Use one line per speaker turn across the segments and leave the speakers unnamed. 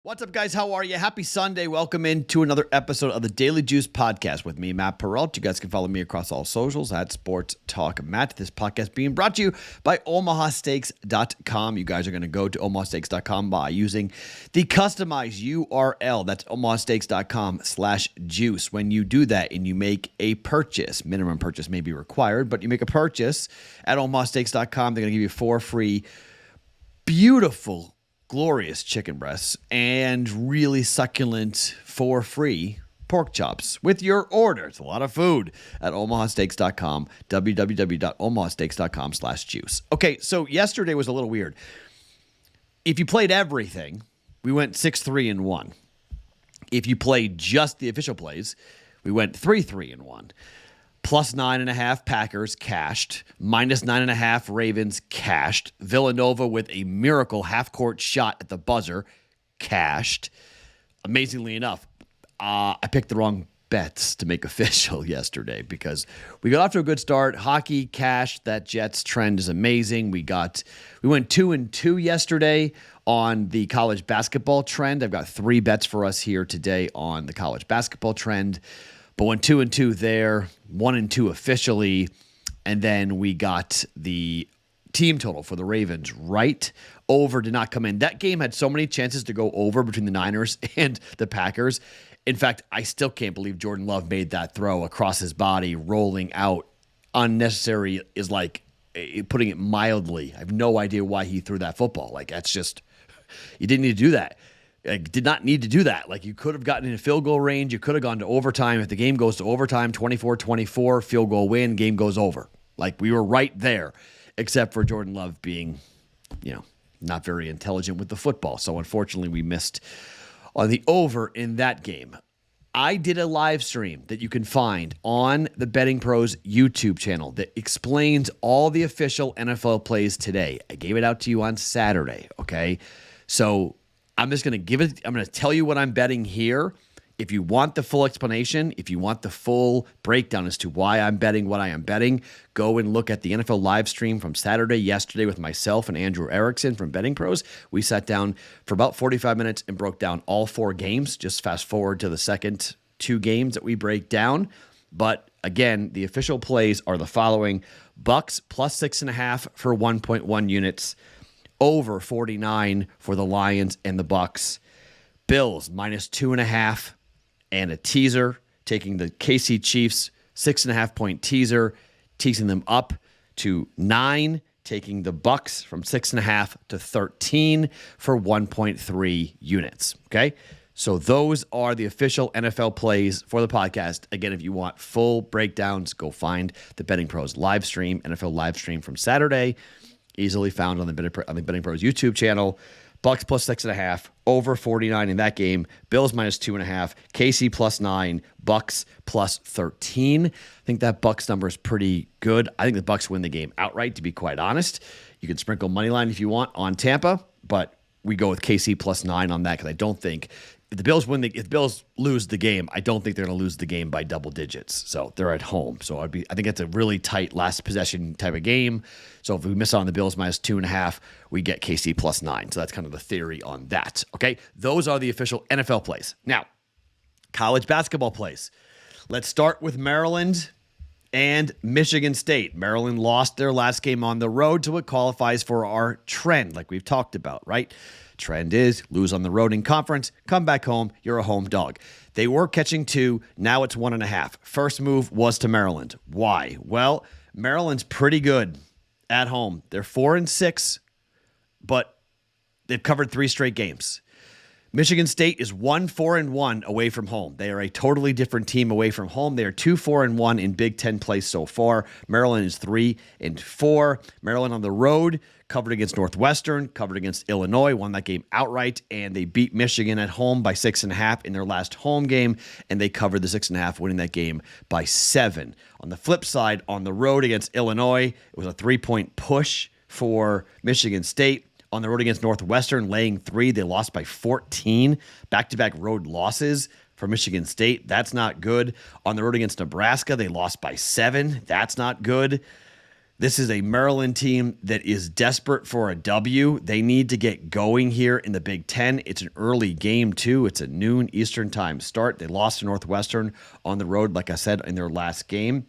What's up, guys? How are you? Happy Sunday. Welcome into another episode of the Daily Juice Podcast with me, Matt Perrault. You guys can follow me across all socials at Sports Talk Matt. This podcast being brought to you by OmahaSteaks.com. You guys are going to go to OmahaSteaks.com by using the customized URL. That's OmahaSteaks.com/juice. When you do that and you make a purchase, minimum purchase may be required, but you make a purchase at OmahaSteaks.com, they're going to give you 4 free, beautiful, glorious chicken breasts and really succulent for free pork chops with your order. It's a lot of food at omahasteaks.com, www.omahasteaks.com/juice. Okay, so yesterday was a little weird. If you played everything, we went 6-3-1. If you played just the official plays, we went 3-3-1. Plus 9.5 Packers cashed. Minus 9.5 Ravens cashed. Villanova with a miracle half-court shot at the buzzer cashed. Amazingly enough, I picked the wrong bets to make official yesterday because we got off to a good start. Hockey cashed. That Jets trend is amazing. We went 2-2 yesterday on the college basketball trend. I've got 3 bets for us here today on the college basketball trend. But went 2-2 there, 1-2 officially, and then we got the team total for the Ravens right. Over did not come in. That game had so many chances to go over between the Niners and the Packers. In fact, I still can't believe Jordan Love made that throw across his body, rolling out. Unnecessary is like putting it mildly. I have no idea why he threw that football. Like, that's just, you didn't need to do that. Did not need to do that. Like, you could have gotten in a field goal range. You could have gone to overtime. If the game goes to overtime, 24-24, field goal win, game goes over. Like, we were right there, except for Jordan Love being, not very intelligent with the football. So, unfortunately, we missed on the over in that game. I did a live stream that you can find on the BettingPros YouTube channel that explains all the official NFL plays today. I gave it out to you on Saturday, okay? So, I'm just going to I'm going to tell you what I'm betting here. If you want the full explanation, if you want the full breakdown as to why I'm betting what I am betting, go and look at the NFL live stream from yesterday with myself and Andrew Erickson from BettingPros. We sat down for about 45 minutes and broke down all 4 games. Just fast forward to the second 2 games that we break down. But again, the official plays are the following: Bucks plus 6.5 for 1.1 units. Over 49 for the Lions and the Bucks. Bills minus 2.5 and a teaser, taking the KC Chiefs 6.5 point teaser, teasing them up to 9, taking the Bucks from 6.5 to 13 for 1.3 units. Okay, so those are the official NFL plays for the podcast. Again, if you want full breakdowns, go find the Betting Pros live stream, NFL live stream from Saturday. Easily found on the Betting Pros YouTube channel. Bucks plus 6.5, over 49 in that game. Bills minus 2.5, KC plus 9, Bucks plus 13. I think that Bucks number is pretty good. I think the Bucks win the game outright, to be quite honest. You can sprinkle money line if you want on Tampa, but we go with KC plus 9 on that because I don't think if the Bills lose the game, I don't think they're going to lose the game by double digits. So they're at home. So I think it's a really tight last possession type of game. So if we miss on the Bills minus 2.5, we get KC plus 9. So that's kind of the theory on that. Okay, those are the official NFL plays. Now, college basketball plays. Let's start with Maryland and Michigan State. Maryland lost their last game on the road, so it qualifies for our trend, like we've talked about, right? Trend is lose on the road in conference, come back home, you're a home dog. They were catching 2, now it's 1.5. First move was to Maryland. Why? Well, Maryland's pretty good at home. They're 4-6, but they've covered 3 straight games. Michigan State is 1-4-1 away from home. They are a totally different team away from home. They are 2-4-1 in Big Ten play so far. Maryland is 3-4. Maryland on the road, covered against Northwestern, covered against Illinois, won that game outright, and they beat Michigan at home by 6.5 in their last home game, and they covered the 6.5, winning that game by 7. On the flip side, on the road against Illinois, it was a 3-point push for Michigan State. On the road against Northwestern, laying 3, they lost by 14. Back-to-back road losses for Michigan State. That's not good. On the road against Nebraska, they lost by 7. That's not good. This is a Maryland team that is desperate for a W. They need to get going here in the Big Ten. It's an early game, too. It's a noon Eastern time start. They lost to Northwestern on the road, like I said, in their last game.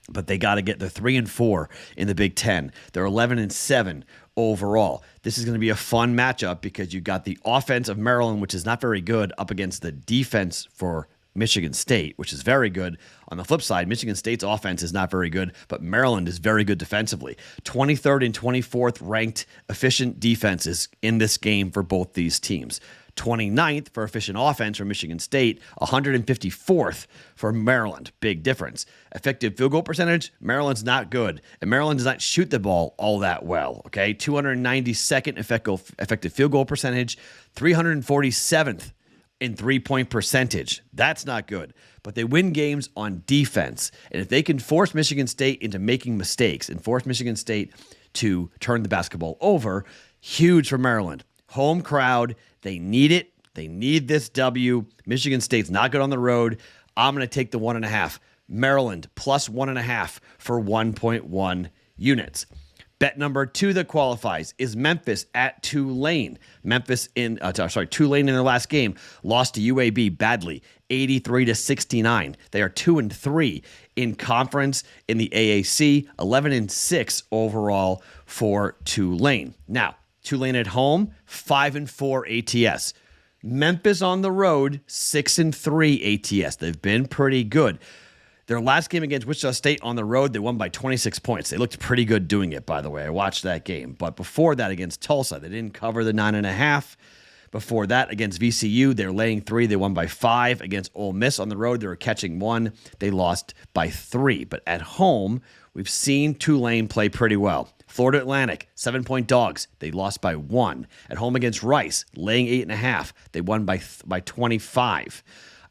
But they got to get the 3-4 in the Big Ten. They're 11-7 overall. This is going to be a fun matchup because you got the offense of Maryland, which is not very good, up against the defense for Michigan State, which is very good. On the flip side, Michigan State's offense is not very good, but Maryland is very good defensively. 23rd and 24th ranked efficient defenses in this game for both these teams. 29th for efficient offense for Michigan State, 154th for Maryland. Big difference. Effective field goal percentage, Maryland's not good. And Maryland does not shoot the ball all that well, okay? 292nd effective field goal percentage, 347th in three-point percentage. That's not good. But they win games on defense. And if they can force Michigan State into making mistakes and force Michigan State to turn the basketball over, huge for Maryland. Home crowd, they need it. They need this W. Michigan State's not good on the road. I'm going to take the 1.5. Maryland plus 1.5 for 1.1 units. Bet number 2 that qualifies is Memphis at Tulane. Tulane in their last game lost to UAB badly, 83-69. They are 2-3 in conference in the AAC, 11-6 overall for Tulane. Now, Tulane at home, 5-4 ATS. Memphis on the road, 6-3 ATS. They've been pretty good. Their last game against Wichita State on the road, they won by 26 points. They looked pretty good doing it, by the way. I watched that game. But before that, against Tulsa, they didn't cover the 9.5. Before that, against VCU, they're laying 3. They won by 5. Against Ole Miss on the road, they were catching 1. They lost by 3. But at home, we've seen Tulane play pretty well. Florida Atlantic, 7-point dogs. They lost by 1. At home against Rice, laying 8.5. They won by 25.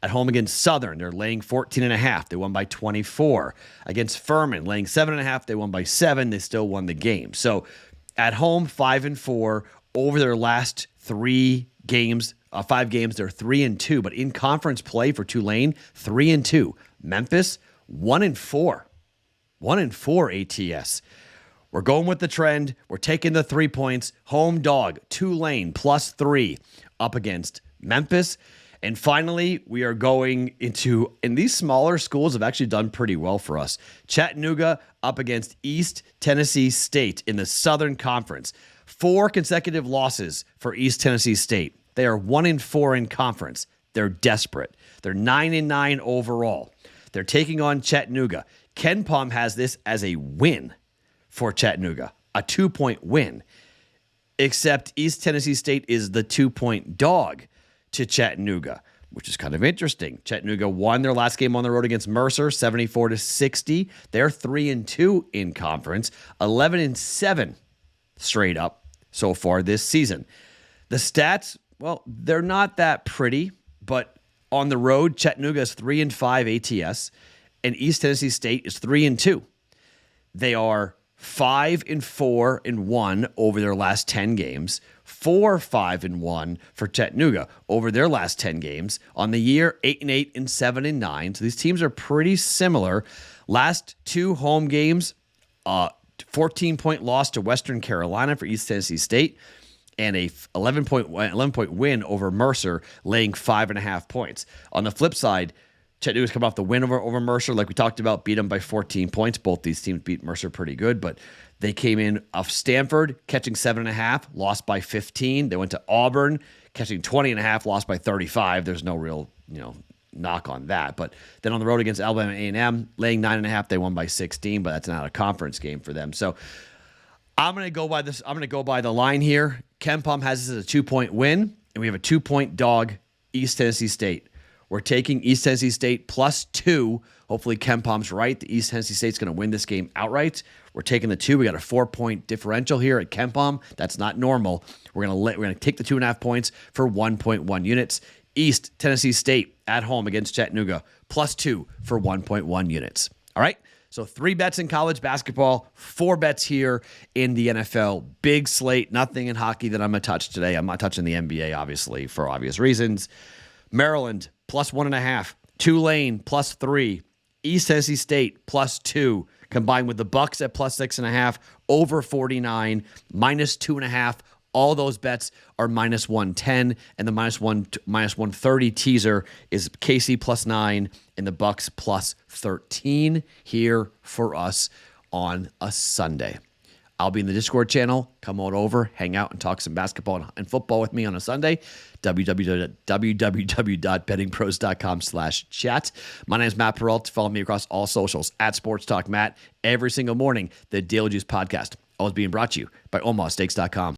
At home against Southern, they're laying 14.5. They won by 24. Against Furman, laying 7.5. They won by 7. They still won the game. So at home, 5-4. Over their last 5 games, they're 3-2. But in conference play for Tulane, 3-2. Memphis, 1-4. 1-4 ATS. We're going with the trend. We're taking the 3 points. Home dog, Tulane plus 3 up against Memphis. And finally, we are going into, and these smaller schools have actually done pretty well for us. Chattanooga up against East Tennessee State in the Southern Conference. 4 consecutive losses for East Tennessee State. They are 1-4 in conference. They're desperate. They're 9-9 overall. They're taking on Chattanooga. Ken Pom has this as a win for Chattanooga, a 2-point win, except East Tennessee State is the 2-point dog to Chattanooga, which is kind of interesting. Chattanooga won their last game on the road against Mercer, 74-60. They're 3-2 in conference, 11-7 straight up so far this season. The stats, well, they're not that pretty, but on the road, Chattanooga is 3-5 ATS, and East Tennessee State is 3-2. They are 5-4-1 over their last 10 games. 4-5-1 for Chattanooga over their last 10 games. On the year, 8-8 and 7-9. So these teams are pretty similar. Last 2 home games, 14-point loss to Western Carolina for East Tennessee State, and a 11-point win over Mercer, laying 5.5 points. On the flip side, Chattanooga's come off the win over Mercer, like we talked about, beat them by 14 points. Both these teams beat Mercer pretty good, but they came in off Stanford, catching 7.5, lost by 15. They went to Auburn, catching 20.5, lost by 35. There's no real, knock on that. But then on the road against Alabama A&M, laying 9.5, they won by 16, but that's not a conference game for them. So I'm going to go by this. I'm going to go by the line here. Ken Pom has this as a 2-point win, and we have a 2-point dog, East Tennessee State. We're taking East Tennessee State plus 2. Hopefully Ken Pom's right. The East Tennessee State's going to win this game outright. We're taking the 2. We got a 4-point differential here at Ken Pom. That's not normal. We're going to take the 2.5 points for 1.1 units. East Tennessee State at home against Chattanooga plus 2 for 1.1 units. All right. So 3 bets in college basketball, 4 bets here in the NFL. Big slate. Nothing in hockey that I'm going to touch today. I'm not touching the NBA, obviously, for obvious reasons. Maryland plus 1.5. Tulane plus 3. East Tennessee State plus 2. combined with the Bucks at plus 6.5, over 49, minus 2.5. All those bets are minus 110, and the minus 130 teaser is KC plus 9 and the Bucks plus 13 here for us on a Sunday. I'll be in the Discord channel. Come on over, hang out, and talk some basketball and football with me on a Sunday. www.bettingpros.com/chat. My name is Matt Perrault. Follow me across all socials at Sports Talk Matt. Every single morning, the Daily Juice podcast. Always being brought to you by OmahaSteaks.com.